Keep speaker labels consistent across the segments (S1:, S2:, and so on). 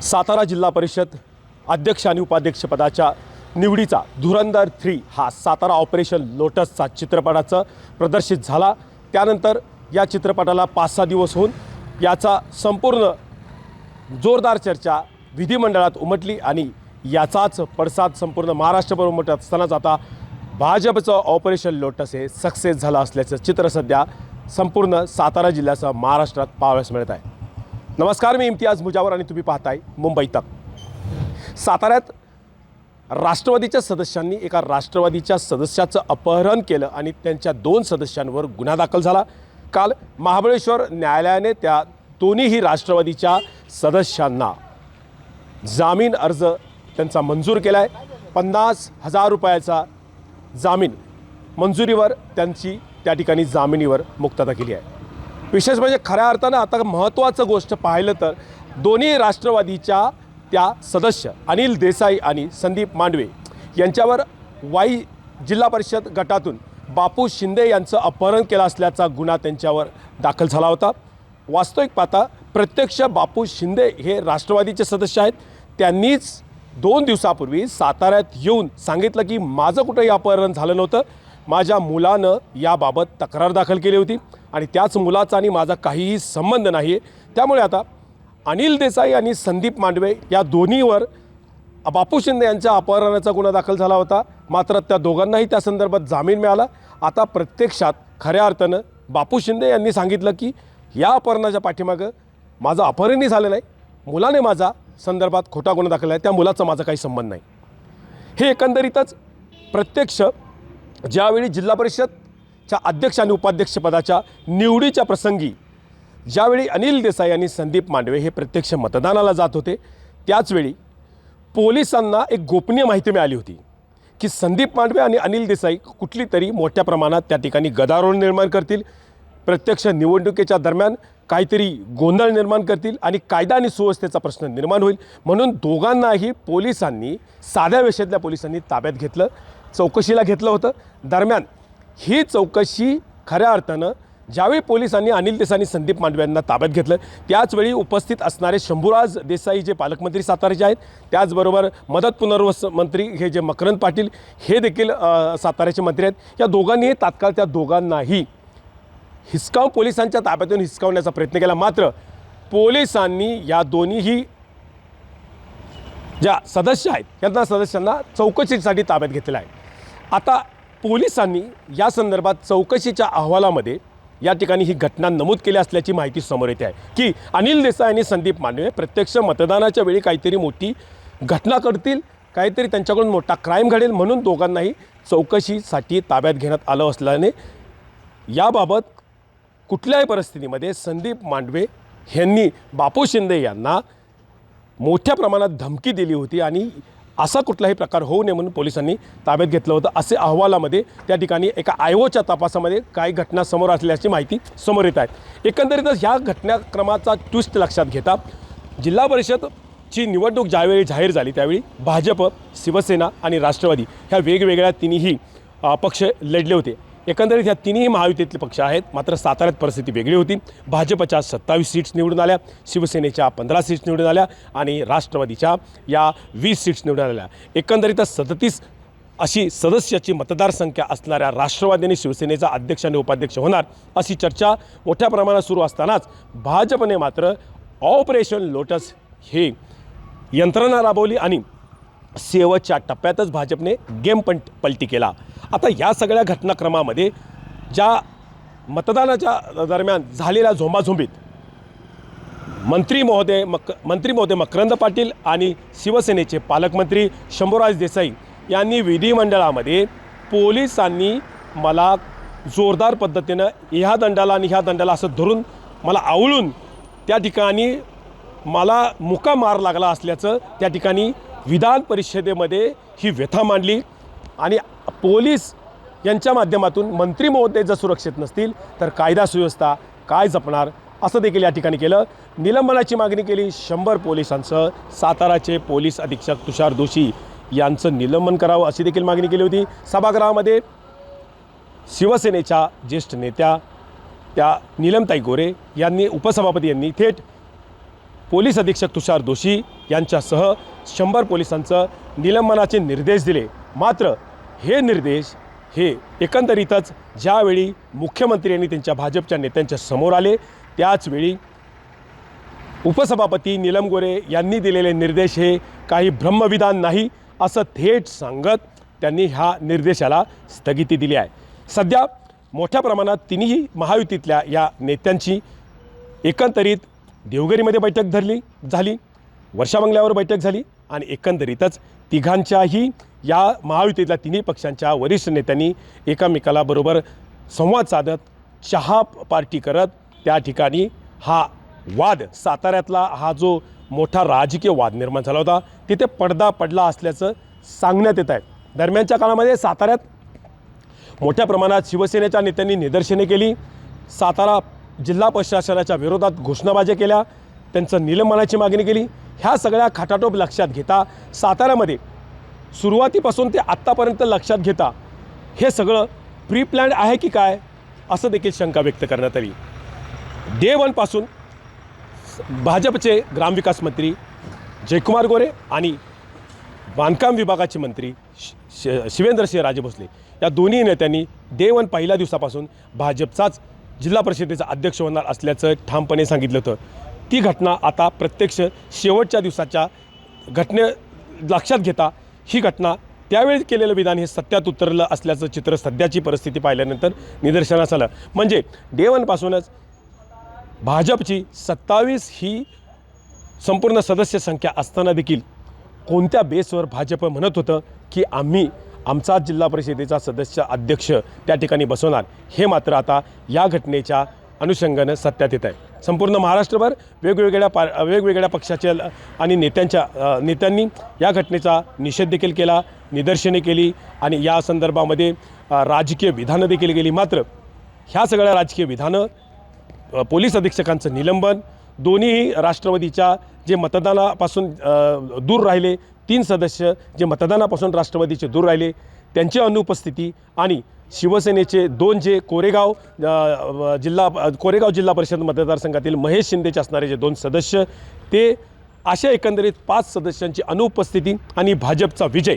S1: सातारा जिल्हा परिषद अध्यक्ष आणि उपाध्यक्षपदाच्या निवडीचा धुरंधर 3 हा सातारा ऑपरेशन लोटसचा चित्रपटाचं प्रदर्शित झाला। त्यानंतर या चित्रपटाला 5-6 दिवस होऊन याचा संपूर्ण जोरदार चर्चा विधिमंडळात उमटली आणि याचाच पडसाद संपूर्ण महाराष्ट्रभर उमटत असतानाच आता भाजपचं ऑपरेशन लोटस हे सक्सेस झालं असल्याचं चित्र सध्या संपूर्ण सातारा जिल्ह्यासह महाराष्ट्रात पाहावयास मिळत आहे। नमस्कार, मी इम्तियाज मुजावर आणि तुम्ही पाहताय मुंबई तक। साताऱ्यात राष्ट्रवादीच्या सदस्यांनी एका राष्ट्रवादीच्या सदस्याचं अपहरण केलं आणि त्यांच्या 2 सदस्यांवर गुन्हा दाखल झाला। काल महाबळेश्वर न्यायालयाने त्या दोन्हीही राष्ट्रवादीच्या सदस्यांना जामीन अर्ज त्यांचा मंजूर केला आहे। 50,000 रुपयाचा जामीन मंजुरीवर त्यांची त्या ठिकाणी जामिनीवर मुक्तता केली आहे। विशेष म्हणजे खऱ्या अर्थानं आता महत्त्वाचं गोष्ट पाहिलं तर दोन्ही राष्ट्रवादीच्या त्या सदस्य अनिल देसाई आणि संदीप मांडवे यांच्यावर वाई जिल्हा परिषद गटातून बापू शिंदे यांचं अपहरण केलं असल्याचा गुन्हा त्यांच्यावर दाखल झाला होता। वास्तविक पाहता प्रत्यक्ष बापू शिंदे हे राष्ट्रवादीचे सदस्य आहेत। त्यांनीच 2 दिवसापूर्वी साताऱ्यात येऊन सांगितलं की माझं कुठेही अपहरण झालं नव्हतं, माझ्या मुलानं याबाबत तक्रार दाखल केली होती आणि त्याच मुलाचा आणि माझा काहीही संबंध नाही आहे। त्यामुळे आता अनिल देसाई आणि संदीप मांडवे या दोन्हीवर बापू शिंदे यांच्या अपहरणाचा गुन्हा दाखल झाला होता, मात्र त्या दोघांनाही त्या संदर्भात जामीन मिळाला। आता प्रत्यक्षात खऱ्या अर्थानं बापू शिंदे यांनी सांगितलं की या अपहरणाच्या पाठीमागं माझं अपहरणही झालं नाही, मुलाने माझा संदर्भात खोटा गुन्हा दाखल आहे, त्या मुलाचा माझा काही संबंध नाही। हे एकंदरीतच प्रत्यक्ष ज्यावेळी जिल्हा परिषदच्या अध्यक्ष आणि उपाध्यक्षपदाच्या निवडीच्या प्रसंगी ज्यावेळी अनिल देसाई आणि संदीप मांडवे हे प्रत्यक्ष मतदानाला जात होते, त्याचवेळी पोलिसांना एक गोपनीय माहिती मिळाली होती की संदीप मांडवे आणि अनिल देसाई कुठली तरी मोठ्या प्रमाणात त्या ठिकाणी गदारोळ निर्माण करतील, प्रत्यक्ष निवडणुकीच्या दरम्यान काहीतरी गोंधळ निर्माण करतील आणि कायदा आणि सुव्यवस्थेचा प्रश्न निर्माण होईल, म्हणून दोघांनाही पोलिसांनी साध्या वेशेतल्या पोलिसांनी ताब्यात घेतलं, चौकशीला घेतलं होतं। दरम्यान ही चौकशी खऱ्या अर्थानं ज्यावेळी पोलिसांनी अनिल देसाई आणि संदीप मांडवे यांना ताब्यात घेतलं, त्याचवेळी उपस्थित असणारे शंभूराज देसाई जे पालकमंत्री साताऱ्याचे आहेत, त्याचबरोबर मदत पुनर्वसन मंत्री हे जे मकरंद पाटील हे देखील साताऱ्याचे मंत्री आहेत, या दोघांनीही तात्काळ त्या दोघांनाही पोलिसांच्या ताब्यातून हिसकावण्याचा प्रयत्न केला। मात्र पोलिसांनी या दोन्हीही ज्या सदस्य आहेत यांना सदस्यांना चौकशीसाठी ताब्यात घेतलेलं आहे। आता पोलिसांनी या संदर्भात चौकशीच्या अहवालामध्ये या ठिकाणी ही घटना नमूद केली असल्याची माहिती समोर येते आहे की अनिल देसाई आणि संदीप मांडवे प्रत्यक्ष मतदानाच्या वेळी काहीतरी मोठी घटना करतील, काहीतरी त्यांच्याकडून मोठा क्राईम घडेल, म्हणून दोघांनाही चौकशीसाठी ताब्यात घेण्यात आलं असल्याने याबाबत कुठल्याही परिस्थितीमध्ये संदीप मांडवे यांनी बापू शिंदे यांना मोठ्या प्रमाणात धमकी दिली होती आणि असा कुठलाही प्रकार होऊ नये म्हणून पोलिसांनी ताब्यात घेतलं होतं, असे अहवालामध्ये त्या ठिकाणी एका आयोच्या तपासामध्ये काही घटना समोर असल्याची माहिती समोर येत आहे। एकंदरीतच ह्या घटनाक्रमाचा ट्विस्ट लक्षात घेता जिल्हा परिषदची निवडणूक ज्यावेळी जाहीर झाली त्यावेळी भाजप, शिवसेना आणि राष्ट्रवादी ह्या वेगवेगळ्या तिन्ही पक्ष लढले होते। एकंदरीत ह्या तिन्ही महायुतीतले पक्ष आहेत, मात्र साताऱ्यात परिस्थिती वेगळी होती। भाजपच्या 27 सीट्स निवडून आल्या, शिवसेनेच्या 15 सीट्स निवडून आल्या आणि राष्ट्रवादीच्या या 20 सीट्स निवडून आल्या। एकंदरीतच 37 अशी सदस्याची मतदारसंख्या असणाऱ्या राष्ट्रवादी आणि शिवसेनेचा अध्यक्ष आणि उपाध्यक्ष होणार अशी चर्चा मोठ्या प्रमाणात सुरू असतानाच भाजपने मात्र ऑपरेशन लोटस हे यंत्रणा राबवली आणि शेवटच्या टप्प्यातच भाजपने गेम पलटी केला। आता या सगळ्या घटनाक्रमामध्ये ज्या मतदानाच्या दरम्यान झालेल्या झोंबाझोंबीत मंत्री महोदय मकरंद पाटील आणि शिवसेनेचे पालकमंत्री शंभूराज देसाई यांनी विधिमंडळामध्ये पोलिसांनी मला जोरदार पद्धतीनं ह्या दंडाला आणि ह्या दंडाला असं धरून मला आवळून त्या ठिकाणी मला मुका मार लागला असल्याचं त्या ठिकाणी विधान परिषदेमध्ये ही व्यथा मांडली आणि पोलीस यांच्या माध्यमातून मंत्री महोदय जर सुरक्षित नसतील तर कायदा सुव्यवस्था काय जपणार असं देखील या ठिकाणी केलं। निलंबनाची मागणी केली। 100 पोलिसांसह साताराचे पोलीस अधीक्षक तुषार दोशी यांचं निलंबन करावं अशी देखील मागणी केली होती। सभागृहामध्ये शिवसेनेच्या ज्येष्ठ नेत्या त्या नीलमताई गोरे यांनी उपसभापती यांनी थेट पोलीस अधीक्षक तुषार दोशी यांच्यासह 100 पोलिसांचं निलंबनाचे निर्देश दिले। मात्र हे निर्देश हे एकंदरीतच ज्यावेळी मुख्यमंत्री यांनी त्यांच्या भाजपच्या नेत्यांच्या समोर आले त्याचवेळी उपसभापती नीलम गोरे यांनी दिलेले निर्देश हे काही ब्रह्मविधान नाही असं थेट सांगत त्यांनी ह्या निर्देशाला स्थगिती दिली आहे। सध्या मोठ्या प्रमाणात तिन्ही महायुतीतल्या या नेत्यांची एकंदरीत देवगिरीमध्ये बैठक झाली, वर्षा बंगल्यावर बैठक झाली आणि एकंदरीतच तिघांच्याही या महायुतीतल्या तिन्ही पक्षांच्या वरिष्ठ नेत्यांनी एकमेकाला बरोबर संवाद साधत चहा पार्टी करत त्या ठिकाणी हा वाद साताऱ्यातला हा जो मोठा राजकीय वाद निर्माण झाला होता तिथे पडदा पडला असल्याचं सांगण्यात येत आहे। दरम्यानच्या काळामध्ये साताऱ्यात मोठ्या प्रमाणात शिवसेनेच्या नेत्यांनी निदर्शने केली, सातारा जिल्हा प्रशासनाच्या विरोधात घोषणाबाजी केल्या, त्यांचं निलंबनाची मागणी केली। ह्या सगळ्या खटाटोप लक्षात घेता साताऱ्यामध्ये सुरुवातीपासून ते आत्तापर्यंत लक्षात घेता हे सगळं प्री प्लॅन्ड आहे की काय असं देखील शंका व्यक्त करण्यात आली। डे वनपासून भाजपचे ग्रामविकास मंत्री जयकुमार गोरे आणि बांधकाम विभागाचे मंत्री शिवेंद्रसिंह राजे भोसले या दोन्ही नेत्यांनी डे वन पहिल्या दिवसापासून भाजपचाच जिल्हा परिषदेचा अध्यक्ष होणार असल्याचं ठामपणे सांगितलं होतं। ती घटना आता प्रत्यक्ष शेवटच्या दिवसाच्या घटने लक्षात घेता ही घटना त्यावेळी केलेलं विधान हे सत्यात उतरलं असल्याचं चित्र सध्याची परिस्थिती पाहिल्यानंतर निदर्शनास आलं। म्हणजे डे वनपासूनच भाजपची 27 ही संपूर्ण सदस्य संख्या असताना देखील कोणत्या बेसवर भाजप म्हणत होतं की आम्ही आमचा जिल्हा परिषदेचा सदस्य अध्यक्ष त्या ठिकाणी बसवणार, हे मात्र आता या घटनेच्या अनुषंगानं सत्यात येत आहे। संपूर्ण महाराष्ट्रभर वेगवेगळ्या पक्षाच्या आणि नेत्यांनी या घटनेचा निषेध देखील केला, निदर्शने केली आणि या संदर्भामध्ये राजकीय विधानं देखील केली। मात्र ह्या सगळ्या राजकीय विधानं, पोलीस अधीक्षकांचं निलंबन, दोन्ही राष्ट्रवादीच्या जे मतदानापासून दूर राहिले 3 सदस्य जे मतदानापासून राष्ट्रवादीचे दूर राहिले त्यांची अनुपस्थिती आणि शिवसेनेचे 2 जे कोरेगाव जिल्हा परिषद मतदारसंघातील महेश शिंदेचे असणारे जे 2 सदस्य ते अशा एकंदरीत 5 सदस्यांची अनुपस्थिती आणि भाजपचा विजय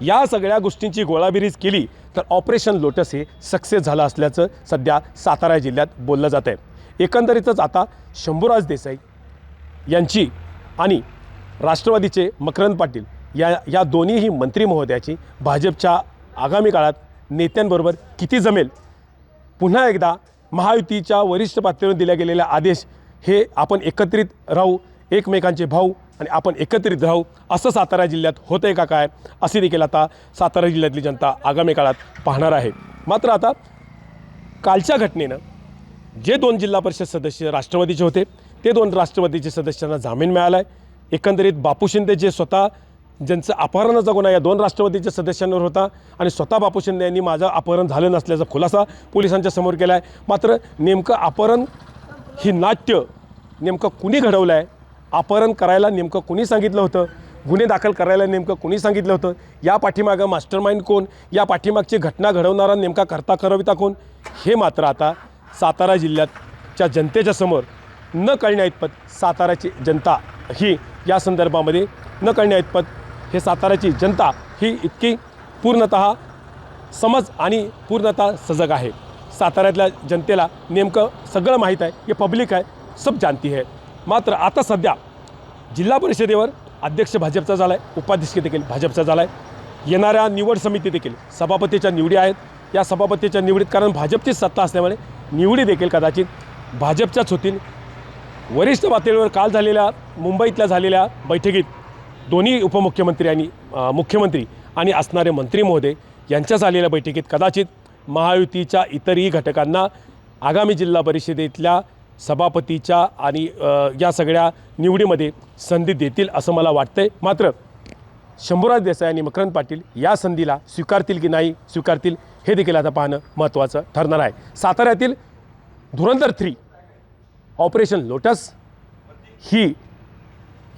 S1: या सगळ्या गोष्टींची गोळाबेरीज केली तर ऑपरेशन लोटस हे सक्सेस झालं असल्याचं सध्या सातारा जिल्ह्यात बोललं जात आहे। एकंदरीतच आता शंभूराज देसाई यांची आणि राष्ट्रवादीचे मकरंद पाटील या दोन्हीही मंत्री महोदयाची भाजपच्या आगामी काळात नेत्यांबरोबर किती जमेल, पुन्हा एकदा महायुतीच्या वरिष्ठ पातळीवर दिल्या गेलेल्या आदेश हे आपण एकत्रित राहू, एकमेकांचे भाऊ आणि आपण एकत्रित राहू असं सातारा जिल्ह्यात होतं आहे का काय असे देखील आता सातारा जिल्ह्यातली जनता आगामी काळात पाहणार आहे। मात्र आता कालच्या घटनेनं जे 2 जिल्हा परिषद सदस्य राष्ट्रवादीचे होते ते 2 राष्ट्रवादीचे सदस्यांना जामीन मिळाला आहे। एकंदरीत बापू शिंदे जे स्वतः ज्यांचं अपहरणाचा गुन्हा या 2 राष्ट्रवादीच्या सदस्यांवर होता आणि स्वतः बापू शिंदे यांनी माझं अपहरण झालं नसल्याचा खुलासा पोलिसांच्या समोर केला आहे। मात्र नेमकं अपहरण ही नाट्य नेमकं कुणी घडवलं आहे, अपहरण करायला नेमकं कुणी सांगितलं होतं, गुन्हे दाखल करायला नेमकं कुणी सांगितलं होतं, या पाठीमागं मास्टरमाइंड कोण, या पाठीमागची घटना घडवणारा नेमका करता करविता कोण, हे मात्र आता सातारा जिल्ह्याच्या जनतेच्या समोर न कळण्याइतपत साताराची जनता ही या संदर्भामध्ये न कळण्याइतपत हे साताराची जनता ही इतकी पूर्णतः समज आणि पूर्णतः सजग आहे। साताऱ्यातल्या जनतेला नेमकं सगळं माहीत आहे, हे पब्लिक आहे, सब जानती है। मात्र आता सध्या जिल्हा परिषदेवर अध्यक्ष भाजपचा झाला आहे, उपाध्यक्ष देखील भाजपचा झाला आहे। येणाऱ्या निवड समिती देखील सभापतीच्या निवडी आहेत, या सभापतीच्या निवडीत कारण भाजपचीच सत्ता असल्यामुळे निवडी देखील कदाचित भाजपच्याच होतील। वरिष्ठ पातळीवर काल झालेल्या मुंबईतल्या झालेल्या बैठकीत दोन्ही उपमुख्यमंत्री आणि मुख्यमंत्री आणि असणारे मंत्री महोदय यांच्या झालेल्या बैठकीत कदाचित महायुतीच्या इतरही घटकांना आगामी जिल्हा परिषदेतल्या सभापतीच्या आणि या सगळ्या निवडीमध्ये संधी देतील असं मला वाटतंय। मात्र शंभूराज देसाई आणि मकरंद पाटील या संधीला स्वीकारतील की नाही स्वीकारतील हे देखील आता पाहणं महत्त्वाचं ठरणार आहे। साताऱ्यातील धुरंधर 3 ऑपरेशन लोटस ही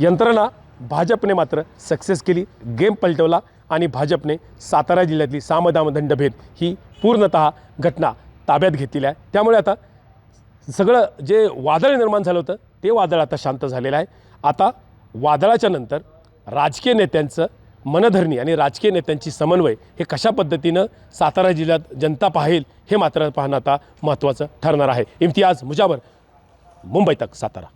S1: यंत्रणा भाजपने मात्र सक्सेस केली, गेम पलटवला आणि भाजपने सातारा जिल्ह्यातली सामदाम दंडभेद ही पूर्णतः घटना ताब्यात घेतलेली आहे। त्यामुळे आता सगळं जे वादळ निर्माण झालं होतं ते वादळ आता शांत झालेलं आहे. आता वादळाच्या नंतर राजकीय नेत्यांचं मनधरणी आणि राजकीय नेत्यांची समन्वय हे कशा पद्धतीनं सातारा जिल्ह्यात जनता पाहेल हे मात्र पाहणं आता महत्त्वाचं ठरणार आहे. इम्तियाज मुजावर, मुंबई तक, सातारा.